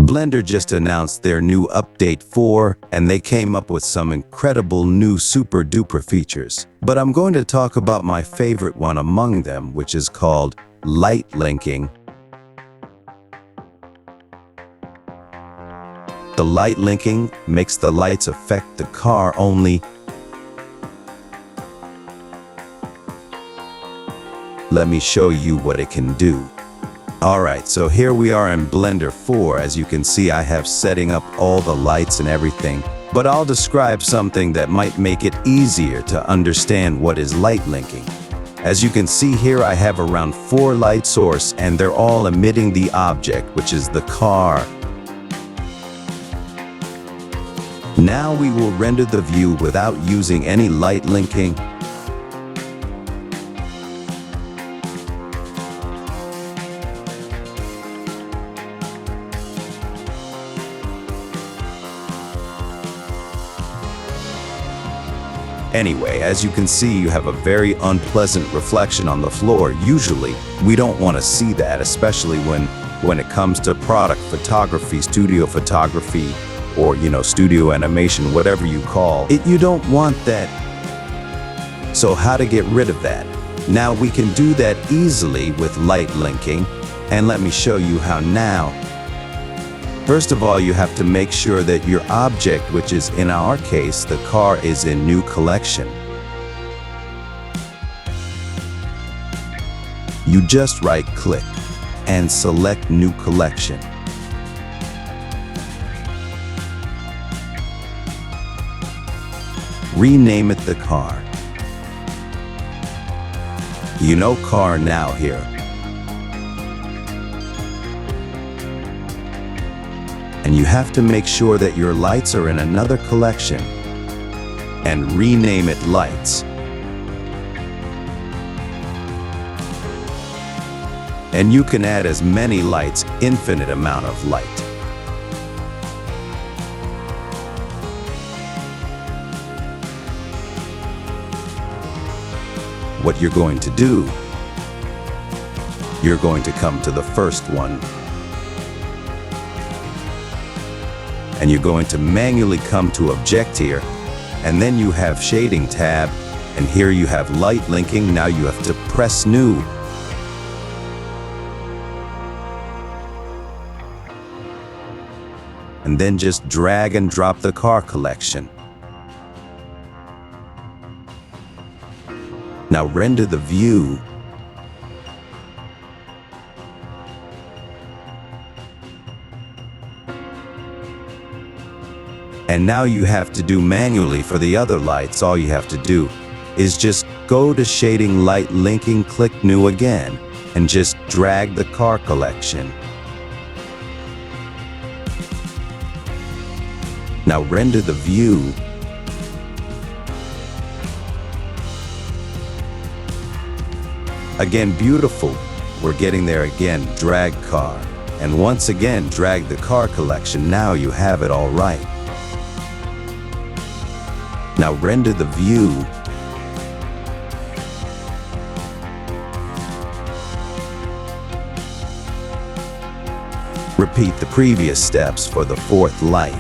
Blender just announced their new update 4, and they came up with some incredible new super duper features. But I'm going to talk about my favorite one among them, which is called light linking. The light linking makes the lights affect the car only. Let me show you what it can do. Alright, so here we are in Blender 4. As you can see, I have setting up all the lights and everything, but I'll describe something that might make it easier to understand what is light linking. As you can see here, I have around 4 light sources, and they're all emitting the object, which is the car. Now we will render the view without using any light linking. Anyway, as you can see, you have a very unpleasant reflection on the floor. Usually, we don't want to see that, especially when it comes to product photography, studio photography, or, studio animation, whatever you call it. You don't want that. So how to get rid of that? Now we can do that easily with light linking, and let me show you how now. First of all, you have to make sure that your object, which is in our case, the car, is in New Collection. You just right-click and select New Collection. Rename it the car. Car now here. And you have to make sure that your lights are in another collection and rename it lights. And you can add as many lights, infinite amount of light. What you're going to do, you're going to come to the first one, and you're going to manually come to object here, and then you have shading tab, and here you have light linking. Now you have to press new. And then just drag and drop the car collection. Now render the view. And now you have to do manually for the other lights. All you have to do is just go to shading, light linking, click new again, and just drag the car collection. Now render the view. Again, beautiful. We're getting there again. Drag car. And once again, drag the car collection. Now you have it all right. Now render the view. Repeat the previous steps for the fourth light.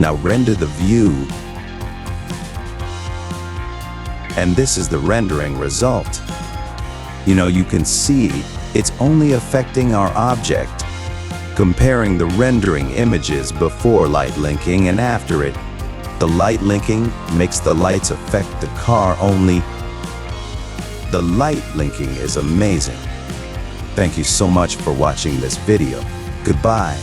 Now render the view. And this is the rendering result. You can see it's only affecting our object. Comparing the rendering images before light linking and after it, the light linking makes the lights affect the car only. The light linking is amazing. Thank you so much for watching this video. Goodbye.